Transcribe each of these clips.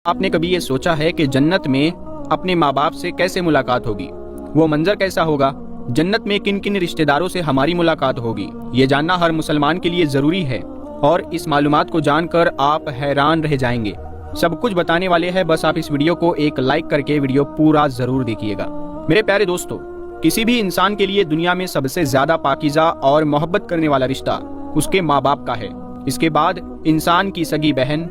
آپ نے کبھی یہ سوچا ہے کہ جنت میں اپنے ماں باپ سے کیسے ملاقات ہوگی؟ وہ منظر کیسا ہوگا؟ جنت میں کن کن رشتہ داروں سے ہماری ملاقات ہوگی؟ یہ جاننا ہر مسلمان کے لیے ضروری ہے، اور اس معلومات کو جان کر آپ حیران رہ جائیں گے۔ سب کچھ بتانے والے ہیں، بس آپ اس ویڈیو کو ایک لائک کر کے ویڈیو پورا ضرور دیکھیے گا۔ میرے پیارے دوستو، کسی بھی انسان کے لیے دنیا میں سب سے زیادہ پاکیزہ اور محبت کرنے والا رشتہ اس کے ماں باپ کا ہے۔ اس کے بعد انسان کی سگی بہن،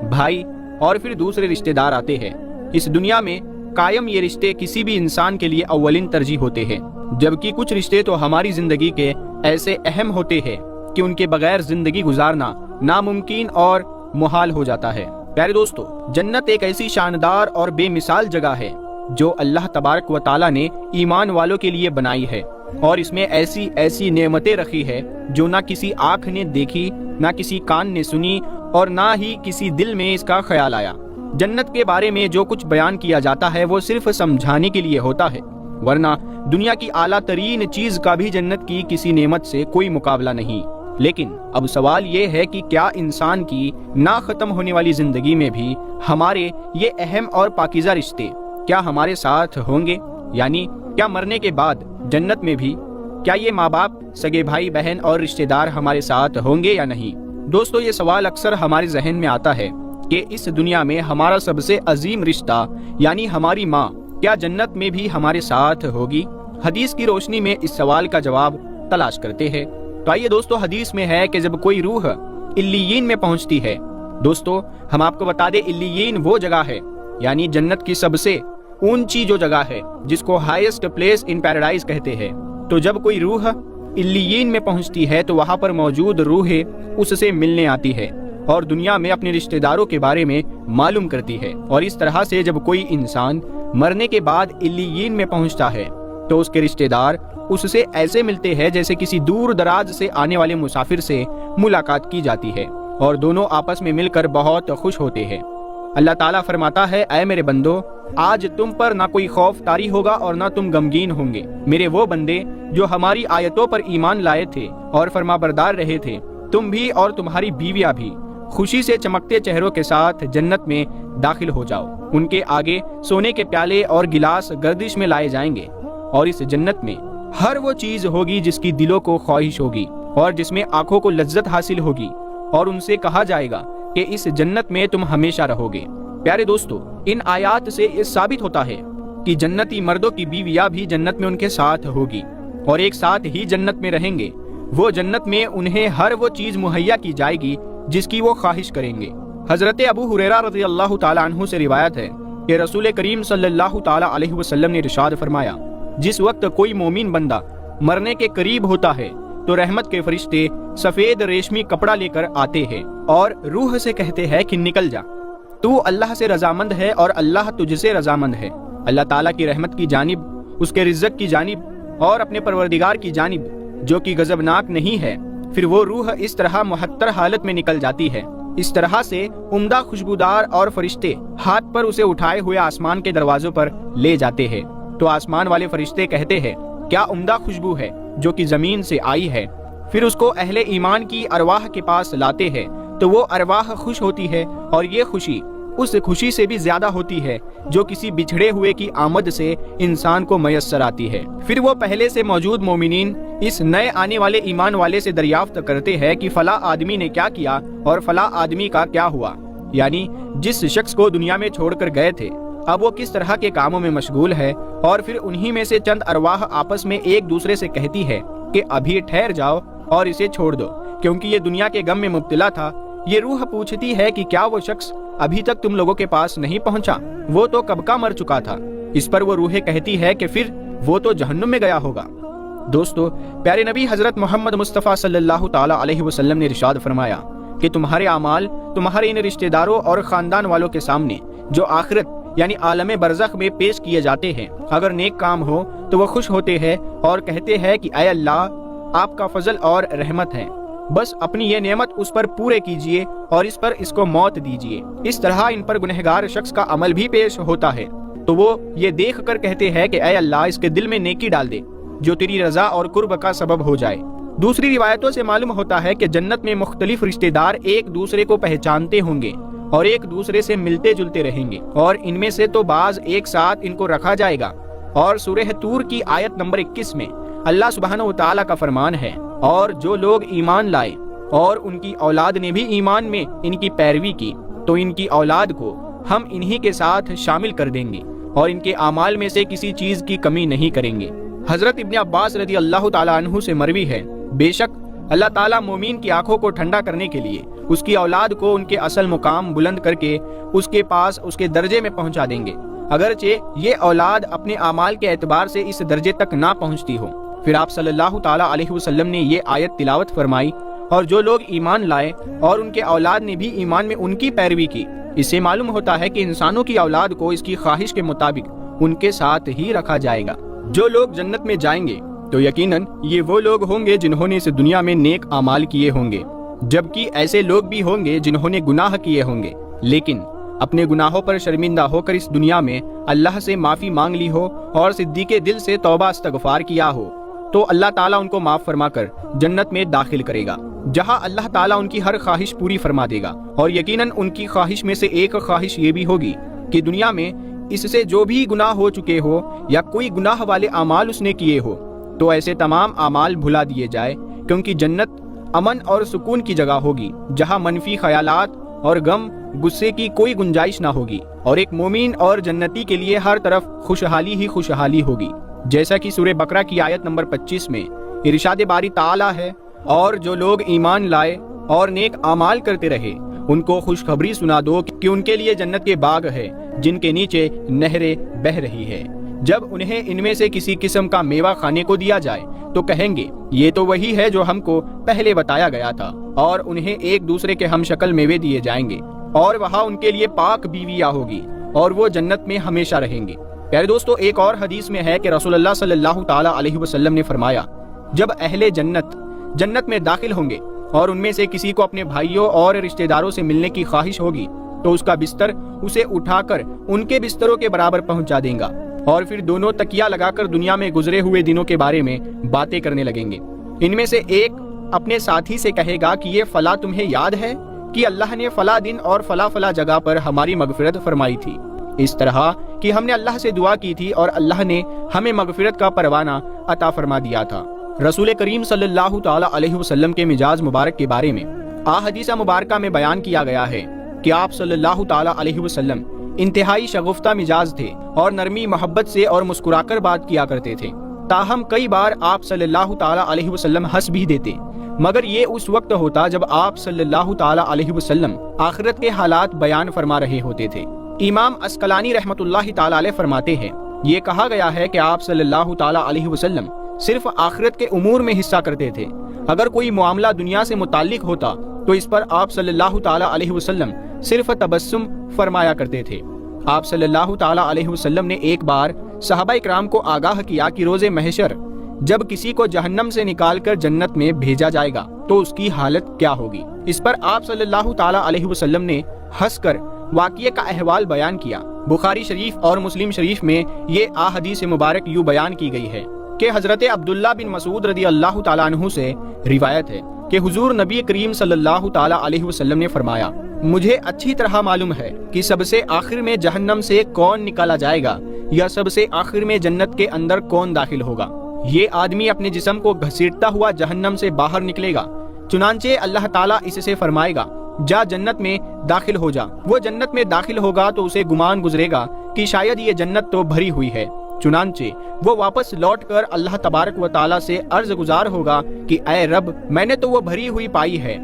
بھائی اور پھر دوسرے رشتہ دار آتے ہیں۔ اس دنیا میں قائم یہ رشتے کسی بھی انسان کے لیے اولین ترجیح ہوتے ہیں، جبکہ کچھ رشتے تو ہماری زندگی کے ایسے اہم ہوتے ہیں کہ ان کے بغیر زندگی گزارنا ناممکن اور محال ہو جاتا ہے۔ پیارے دوستو، جنت ایک ایسی شاندار اور بے مثال جگہ ہے جو اللہ تبارک و تعالیٰ نے ایمان والوں کے لیے بنائی ہے، اور اس میں ایسی نعمتیں رکھی ہے جو نہ کسی آنکھ نے دیکھی، نہ کسی کان نے سنی، اور نہ ہی کسی دل میں اس کا خیال آیا۔ جنت کے بارے میں جو کچھ بیان کیا جاتا ہے وہ صرف سمجھانے کے لیے ہوتا ہے، ورنہ دنیا کی اعلیٰ ترین چیز کا بھی جنت کی کسی نعمت سے کوئی مقابلہ نہیں۔ لیکن اب سوال یہ ہے کہ کیا انسان کی نہ ختم ہونے والی زندگی میں بھی ہمارے یہ اہم اور پاکیزہ رشتے کیا ہمارے ساتھ ہوں گے؟ یعنی کیا مرنے کے بعد جنت میں بھی کیا یہ ماں باپ، سگے بھائی بہن اور رشتہ دار ہمارے ساتھ ہوں گے یا نہیں؟ دوستو، یہ سوال اکثر ہمارے ذہن میں آتا ہے کہ اس دنیا میں ہمارا سب سے عظیم رشتہ یعنی ہماری ماں کیا جنت میں بھی ہمارے ساتھ ہوگی؟ حدیث کی روشنی میں اس سوال کا جواب تلاش کرتے ہیں۔ تو آئیے دوستو، حدیث میں ہے کہ جب کوئی روح علیین میں پہنچتی ہے، دوستو ہم آپ کو بتا دیں علیین وہ جگہ ہے، یعنی جنت کی سب سے اونچی جو جگہ ہے جس کو ہائیسٹ پلیس ان پیراڈائز کہتے ہیں۔ تو جب کوئی روح علیین میں پہنچتی ہے تو وہاں پر موجود روح اس سے ملنے آتی ہے اور دنیا میں اپنے رشتہ داروں کے بارے میں معلوم کرتی ہے، اور اس طرح سے جب کوئی انسان مرنے کے بعد علیین میں پہنچتا ہے تو اس کے رشتہ دار اس سے ایسے ملتے ہیں جیسے کسی دور دراز سے آنے والے مسافر سے ملاقات کی جاتی ہے، اور دونوں آپس میں مل کر بہت خوش ہوتے ہیں۔ اللہ تعالیٰ فرماتا ہے، اے میرے بندو، آج تم پر نہ کوئی خوف طاری ہوگا اور نہ تم غمگین ہوں گے۔ میرے وہ بندے جو ہماری آیتوں پر ایمان لائے تھے اور فرما بردار رہے تھے، تم بھی اور تمہاری بیویاں بھی خوشی سے چمکتے چہروں کے ساتھ جنت میں داخل ہو جاؤ۔ ان کے آگے سونے کے پیالے اور گلاس گردش میں لائے جائیں گے، اور اس جنت میں ہر وہ چیز ہوگی جس کی دلوں کو خواہش ہوگی اور جس میں آنکھوں کو لذت حاصل ہوگی، اور ان سے کہا جائے گا کہ اس جنت میں تم ہمیشہ رہو گے۔ پیارے دوستو، ان آیات سے یہ ثابت ہوتا ہے کہ جنتی مردوں کی بیویاں بھی جنت میں ان کے ساتھ ہوگی اور ایک ساتھ ہی جنت میں رہیں گے۔ وہ جنت میں انہیں ہر وہ چیز مہیا کی جائے گی جس کی وہ خواہش کریں گے۔ حضرت ابو ہریرہ رضی اللہ تعالیٰ عنہ سے روایت ہے کہ رسول کریم صلی اللہ تعالیٰ علیہ وسلم نے ارشاد فرمایا، جس وقت کوئی مومن بندہ مرنے کے قریب ہوتا ہے تو رحمت کے فرشتے سفید ریشمی کپڑا لے کر آتے ہیں اور روح سے کہتے ہیں کہ نکل جا، تو اللہ سے رضامند ہے اور اللہ تجھ سے رضامند ہے۔ اللہ تعالیٰ کی رحمت کی جانب، اس کے رزق کی جانب اور اپنے پروردگار کی جانب جو کہ غضبناک نہیں ہے، پھر وہ روح اس طرح محتر حالت میں نکل جاتی ہے، اس طرح سے عمدہ خوشبودار، اور فرشتے ہاتھ پر اسے اٹھائے ہوئے آسمان کے دروازوں پر لے جاتے ہیں۔ تو آسمان والے فرشتے کہتے ہیں، کیا عمدہ خوشبو ہے جو کہ زمین سے آئی ہے۔ پھر اس کو اہل ایمان کی ارواح کے پاس لاتے ہیں تو وہ ارواح خوش ہوتی ہے، اور یہ خوشی اس خوشی سے بھی زیادہ ہوتی ہے جو کسی بچھڑے ہوئے کی آمد سے انسان کو میسر آتی ہے۔ پھر وہ پہلے سے موجود مومنین اس نئے آنے والے ایمان والے سے دریافت کرتے ہیں کہ فلاں آدمی نے کیا کیا اور فلاں آدمی کا کیا ہوا، یعنی جس شخص کو دنیا میں چھوڑ کر گئے تھے اب وہ کس طرح کے کاموں میں مشغول ہے۔ اور پھر انہی میں سے چند ارواح آپس میں ایک دوسرے سے کہتی ہے کہ ابھی ٹھہر جاؤ اور اسے چھوڑ دو، کیونکہ یہ دنیا کے غم میں مبتلا تھا۔ یہ روح پوچھتی ہے کہ کیا وہ شخص ابھی تک تم لوگوں کے پاس نہیں پہنچا؟ وہ تو کب کا مر چکا تھا۔ اس پر وہ روح کہتی ہے کہ پھر وہ تو جہنم میں گیا ہوگا۔ دوستو، پیارے نبی حضرت محمد مصطفیٰ صلی اللہ تعالیٰ علیہ وسلم نے ارشاد فرمایا کہ تمہارے اعمال تمہارے ان رشتہ داروں اور خاندان والوں کے سامنے جو آخرت یعنی عالم برزخ میں پیش کیے جاتے ہیں، اگر نیک کام ہو تو وہ خوش ہوتے ہیں اور کہتے ہیں کہ اے اللہ، آپ کا فضل اور رحمت ہے، بس اپنی یہ نعمت اس پر پورے کیجئے اور اس پر اس کو موت دیجئے۔ اس طرح ان پر گنہگار شخص کا عمل بھی پیش ہوتا ہے تو وہ یہ دیکھ کر کہتے ہیں کہ اے اللہ، اس کے دل میں نیکی ڈال دے جو تیری رضا اور قرب کا سبب ہو جائے۔ دوسری روایتوں سے معلوم ہوتا ہے کہ جنت میں مختلف رشتہ دار ایک دوسرے کو پہچانتے ہوں گے اور ایک دوسرے سے ملتے جلتے رہیں گے، اور ان میں سے تو بعض ایک ساتھ ان کو رکھا جائے گا۔ اور سورہ طور کی آیت نمبر 21 میں اللہ سبحانہ و تعالیٰ کا فرمان ہے، اور جو لوگ ایمان لائے اور ان کی اولاد نے بھی ایمان میں ان کی پیروی کی تو ان کی اولاد کو ہم انہی کے ساتھ شامل کر دیں گے اور ان کے اعمال میں سے کسی چیز کی کمی نہیں کریں گے۔ حضرت ابن عباس رضی اللہ تعالیٰ عنہ سے مروی ہے، بے شک اللہ تعالیٰ مومین کی آنکھوں کو ٹھنڈا کرنے کے لیے اس کی اولاد کو ان کے اصل مقام بلند کر کے اس کے پاس اس کے درجے میں پہنچا دیں گے، اگرچہ یہ اولاد اپنے اعمال کے اعتبار سے اس درجے تک نہ پہنچتی ہو۔ پھر آپ صلی اللہ تعالیٰ علیہ وسلم نے یہ آیت تلاوت فرمائی، اور جو لوگ ایمان لائے اور ان کے اولاد نے بھی ایمان میں ان کی پیروی کی۔ اس سے معلوم ہوتا ہے کہ انسانوں کی اولاد کو اس کی خواہش کے مطابق ان کے ساتھ ہی رکھا جائے گا۔ جو لوگ جنت میں جائیں گے تو یقیناً یہ وہ لوگ ہوں گے جنہوں نے اس دنیا میں نیک اعمال کیے ہوں گے، جبکہ ایسے لوگ بھی ہوں گے جنہوں نے گناہ کیے ہوں گے، لیکن اپنے گناہوں پر شرمندہ ہو کر اس دنیا میں اللہ سے معافی مانگ لی ہو اور صدیق دل سے توبہ استغفار کیا ہو، تو اللہ تعالیٰ ان کو معاف فرما کر جنت میں داخل کرے گا، جہاں اللہ تعالیٰ ان کی ہر خواہش پوری فرما دے گا۔ اور یقیناً ان کی خواہش میں سے ایک خواہش یہ بھی ہوگی کہ دنیا میں اس سے جو بھی گناہ ہو چکے ہو یا کوئی گناہ والے اعمال اس نے کیے ہو تو ایسے تمام اعمال بھلا دیے جائے، کیونکہ جنت امن اور سکون کی جگہ ہوگی جہاں منفی خیالات اور غم غصے کی کوئی گنجائش نہ ہوگی، اور ایک مومن اور جنتی کے لیے ہر طرف خوشحالی ہی خوشحالی ہوگی، جیسا کہ سورہ بقرہ کی آیت نمبر 25 میں ارشاد باری تعالیٰ ہے، اور جو لوگ ایمان لائے اور نیک اعمال کرتے رہے ان کو خوشخبری سنا دو کہ ان کے لیے جنت کے باغ ہے جن کے نیچے نہریں بہہ رہی ہے۔ جب انہیں ان میں سے کسی قسم کا میوہ کھانے کو دیا جائے تو کہیں گے یہ تو وہی ہے جو ہم کو پہلے بتایا گیا تھا، اور انہیں ایک دوسرے کے ہم شکل میوے دیے جائیں گے، اور وہاں ان کے لیے پاک بیویاں ہوگی اور وہ جنت میں ہمیشہ رہیں گے۔ پیارے دوستو، ایک اور حدیث میں ہے کہ رسول اللہ صلی اللہ تعالیٰ علیہ وسلم نے فرمایا، جب اہل جنت میں داخل ہوں گے اور ان میں سے کسی کو اپنے بھائیوں اور رشتہ داروں سے ملنے کی خواہش ہوگی تو اس کا بستر اسے اٹھا کر ان کے بستروں کے برابر پہنچا دیں گا، اور پھر دونوں تکیہ لگا کر دنیا میں گزرے ہوئے دنوں کے بارے میں باتیں کرنے لگیں گے۔ ان میں سے ایک اپنے ساتھی سے کہے گا کہ یہ فلاں تمہیں یاد ہے کہ اللہ نے فلاں دن اور فلاں جگہ پر ہماری مغفرت فرمائی تھی، اس طرح کہ ہم نے اللہ سے دعا کی تھی اور اللہ نے ہمیں مغفرت کا پروانہ عطا فرما دیا تھا۔ رسول کریم صلی اللہ تعالیٰ علیہ وسلم کے مزاج مبارک کے بارے میں حدیث مبارکہ میں بیان کیا گیا ہے کہ آپ صلی اللہ تعالیٰ علیہ وسلم انتہائی شگفتہ مزاج تھے اور نرمی محبت سے اور مسکرا کر بات کیا کرتے تھے، تاہم کئی بار آپ صلی اللہ تعالیٰ علیہ وسلم ہنس بھی دیتے، مگر یہ اس وقت ہوتا جب آپ صلی اللہ تعالیٰ علیہ وسلم آخرت کے حالات بیان فرما رہے ہوتے تھے۔ امام عسقلانی رحمۃ اللہ تعالیٰ علیہ فرماتے ہیں، یہ کہا گیا ہے کہ آپ صلی اللہ تعالیٰ علیہ وسلم صرف آخرت کے امور میں حصہ کرتے تھے، اگر کوئی معاملہ دنیا سے متعلق ہوتا تو اس پر آپ صلی اللہ تعالیٰ علیہ وسلم صرف تبسم فرمایا کرتے تھے۔ آپ صلی اللہ تعالیٰ علیہ وسلم نے ایک بار صحابہ اکرام کو آگاہ کیا کہ روز محشر جب کسی کو جہنم سے نکال کر جنت میں بھیجا جائے گا تو اس کی حالت کیا ہوگی۔ اس پر آپ صلی اللہ تعالیٰ علیہ وسلم نے ہنس کر واقعے کا احوال بیان کیا۔ بخاری شریف اور مسلم شریف میں یہ احادیث مبارک یوں بیان کی گئی ہے کہ حضرت عبداللہ بن مسعود رضی اللہ تعالیٰ عنہ سے روایت ہے کہ حضور نبی کریم صلی اللہ تعالیٰ علیہ وسلم نے فرمایا، مجھے اچھی طرح معلوم ہے کہ سب سے آخر میں جہنم سے کون نکالا جائے گا یا سب سے آخر میں جنت کے اندر کون داخل ہوگا۔ یہ آدمی اپنے جسم کو گھسیٹتا ہوا جہنم سے باہر نکلے گا، چنانچہ اللہ تعالیٰ اس سے فرمائے گا جا جنت میں داخل ہو جا۔ وہ جنت میں داخل ہوگا تو اسے گمان گزرے گا کہ شاید یہ جنت تو بھری ہوئی ہے، چنانچہ وہ واپس لوٹ کر اللہ تبارک و تعالیٰ سے عرض گزار ہوگا کہ اے رب، میں نے تو وہ بھری ہوئی پائی ہے۔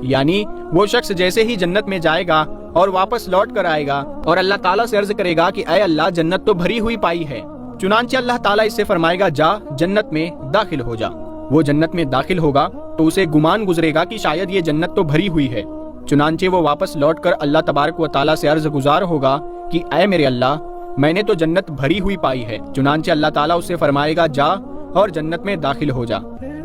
یعنی وہ شخص جیسے ہی جنت میں جائے گا اور واپس لوٹ کر آئے گا اور اللہ تعالیٰ سے عرض کرے گا کہ اے اللہ، جنت تو بھری ہوئی پائی ہے، چنانچہ اللہ تعالیٰ اس سے فرمائے گا جا جنت میں داخل ہو جا۔ وہ جنت میں داخل ہوگا تو اسے گمان گزرے گا کہ شاید یہ جنت تو بھری ہوئی ہے، چنانچہ وہ واپس لوٹ کر اللہ تبارک و تعالیٰ سے عرض گزار ہوگا کہ اے میرے اللہ، میں نے تو جنت بھری ہوئی پائی ہے، چنانچہ اللہ تعالیٰ اس سے فرمائے گا جا اور جنت میں داخل ہو جا،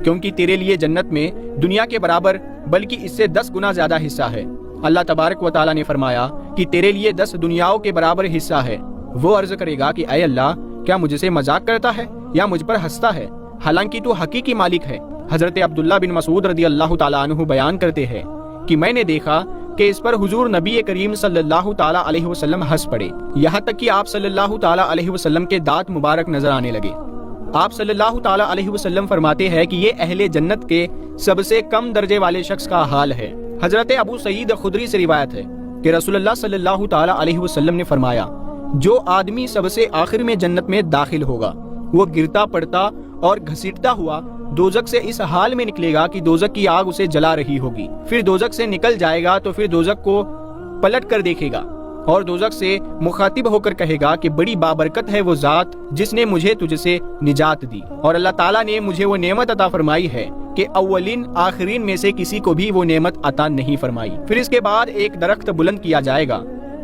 کیونکہ تیرے لیے جنت میں دنیا کے برابر بلکہ اس سے 10 گنا زیادہ حصہ ہے۔ اللہ تبارک و تعالیٰ نے فرمایا کہ تیرے لیے 10 دنیاؤں کے برابر حصہ ہے۔ وہ عرض کرے گا کہ اے اللہ، کیا مجھ سے مذاق کرتا ہے یا مجھ پر ہنستا ہے، حالانکہ تو حقیقی مالک ہے۔ حضرت عبداللہ بن مسعود رضی اللہ تعالیٰ عنہ بیان کرتے ہیں کہ میں نے دیکھا کہ اس پر حضور نبی کریم صلی اللہ تعالیٰ علیہ وسلم ہنس پڑے، یہاں تک کہ آپ صلی اللہ تعالیٰ علیہ وسلم کے دانت مبارک نظر آنے لگے۔ آپ صلی اللہ تعالیٰ علیہ وسلم فرماتے ہیں کہ یہ اہل جنت کے سب سے کم درجے والے شخص کا حال ہے۔ حضرت ابو سعید خدری سے روایت ہے کہ رسول اللہ صلی اللہ تعالیٰ علیہ وسلم نے فرمایا، جو آدمی سب سے آخر میں جنت میں داخل ہوگا وہ گرتا پڑتا اور گھسیٹتا ہوا دوزخ سے اس حال میں نکلے گا کہ دوزخ کی آگ اسے جلا رہی ہوگی، پھر دوزخ سے نکل جائے گا تو پھر دوزخ کو پلٹ کر دیکھے گا اور دوزخ سے مخاطب ہو کر کہے گا کہ بڑی بابرکت ہے وہ ذات جس نے مجھے تجھ سے نجات دی، اور اللہ تعالیٰ نے مجھے وہ نعمت عطا فرمائی ہے کہ اولین آخرین میں سے کسی کو بھی وہ نعمت عطا نہیں فرمائی۔ پھر اس کے بعد ایک درخت بلند کیا جائے گا،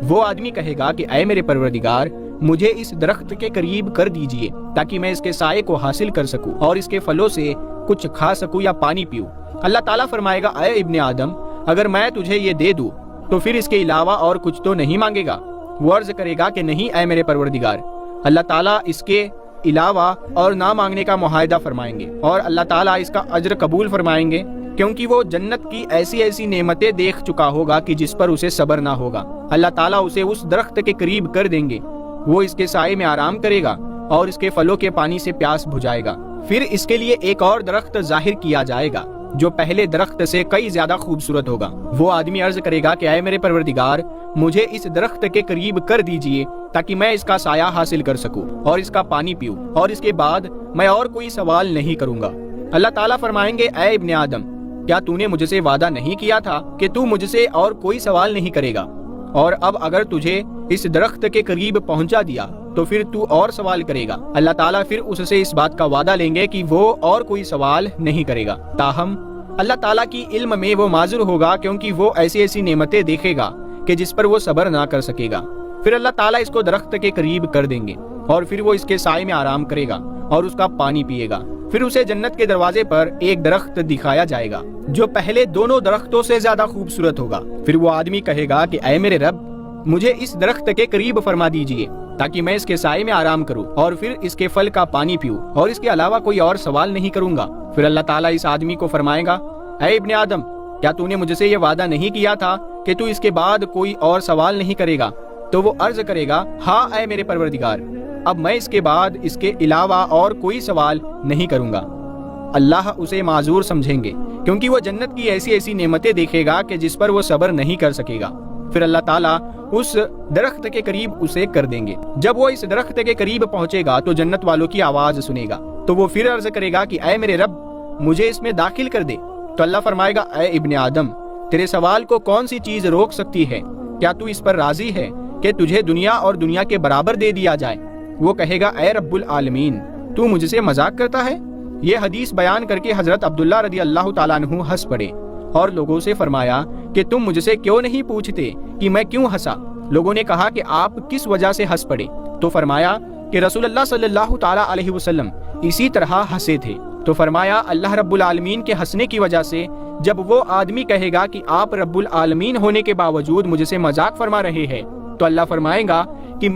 وہ آدمی کہے گا کہ اے میرے پروردگار، مجھے اس درخت کے قریب کر دیجئے تاکہ میں اس کے سائے کو حاصل کر سکوں اور اس کے پھلوں سے کچھ کھا سکوں یا پانی پیوں۔ اللہ تعالیٰ فرمائے گا، اے ابن آدم، اگر میں تجھے یہ دے دوں تو پھر اس کے علاوہ اور کچھ تو نہیں مانگے گا؟ وہ عرض کرے گا کہ نہیں اے میرے پروردگار۔ اللہ تعالیٰ اس کے علاوہ اور نہ مانگنے کا معاہدہ فرمائیں گے اور اللہ تعالیٰ اس کا اجر قبول فرمائیں گے، کیونکہ وہ جنت کی ایسی ایسی نعمتیں دیکھ چکا ہوگا کہ جس پر اسے صبر نہ ہوگا۔ اللہ تعالیٰ اسے اس درخت کے قریب کر دیں گے، وہ اس کے سائے میں آرام کرے گا اور اس کے پھلوں کے پانی سے پیاس بجھائے گا۔ پھر اس کے لیے ایک اور درخت ظاہر کیا جائے گا جو پہلے درخت سے کئی زیادہ خوبصورت ہوگا۔ وہ آدمی عرض کرے گا کہ اے میرے پروردگار، مجھے اس درخت کے قریب کر دیجئے تاکہ میں اس کا سایہ حاصل کر سکوں اور اس کا پانی پیوں، اور اس کے بعد میں اور کوئی سوال نہیں کروں گا۔ اللہ تعالیٰ فرمائیں گے، اے ابن آدم، کیا تو نے مجھ سے وعدہ نہیں کیا تھا کہ تو مجھ سے اور کوئی سوال نہیں کرے گا؟ اور اب اگر تجھے اس درخت کے قریب پہنچا دیا تو پھر تو اور سوال کرے گا۔ اللہ تعالیٰ پھر اس سے اس بات کا وعدہ لیں گے کہ وہ اور کوئی سوال نہیں کرے گا، تاہم اللہ تعالیٰ کی علم میں وہ معذور ہوگا کیونکہ وہ ایسی ایسی نعمتیں دیکھے گا کہ جس پر وہ صبر نہ کر سکے گا۔ پھر اللہ تعالیٰ اس کو درخت کے قریب کر دیں گے اور پھر وہ اس کے سائے میں آرام کرے گا اور اس کا پانی پیے گا۔ پھر اسے جنت کے دروازے پر ایک درخت دکھایا جائے گا جو پہلے دونوں درختوں سے زیادہ خوبصورت ہوگا۔ پھر وہ آدمی کہے گا کہ اے میرے رب، مجھے اس درخت کے قریب فرما دیجئے تاکہ میں اس کے سائے میں آرام کروں اور پھر اس کے پھل کا پانی پیوں اور اس کے علاوہ کوئی اور سوال نہیں کروں گا۔ پھر اللہ تعالیٰ اس آدمی کو فرمائے گا، اے ابن آدم، کیا تو نے مجھ سے یہ وعدہ نہیں کیا تھا کہ تو اس کے بعد کوئی اور سوال نہیں کرے گا؟ تو وہ عرض کرے گا، ہاں اے میرے پروردگار، اب میں اس کے بعد اس کے علاوہ اور کوئی سوال نہیں کروں گا۔ اللہ اسے معذور سمجھیں گے کیونکہ وہ جنت کی ایسی ایسی نعمتیں دیکھے گا کہ جس پر وہ صبر نہیں کر سکے گا۔ پھر اللہ تعالیٰ اس درخت کے قریب اسے کر دیں گے۔ جب وہ اس درخت کے قریب پہنچے گا تو جنت والوں کی آواز سنے گا، تو وہ پھر عرض کرے گا کہ اے میرے رب، مجھے اس میں داخل کر دے۔ تو اللہ فرمائے گا، اے ابن آدم، تیرے سوال کو کون سی چیز روک سکتی ہے؟ کیا تو اس پر راضی ہے کہ تجھے دنیا اور دنیا کے برابر دے دیا جائے؟ وہ کہے گا، اے رب العالمین، تو مجھ سے مذاق کرتا ہے؟ یہ حدیث بیان کر کے حضرت عبداللہ رضی اللہ تعالیٰ عنہ ہنس پڑے اور لوگوں سے فرمایا کہ تم مجھ سے کیوں نہیں پوچھتے کہ میں کیوں ہنسا؟ لوگوں نے کہا کہ آپ کس وجہ سے ہنس پڑے؟ تو فرمایا کہ رسول اللہ صلی اللہ تعالیٰ علیہ وسلم اسی طرح ہنسے تھے۔ تو فرمایا، اللہ رب العالمین کے ہنسنے کی وجہ سے جب وہ آدمی کہے گا کہ آپ رب العالمین ہونے کے باوجود مجھ سے مذاق فرما رہے ہیں، تو اللہ فرمائے گا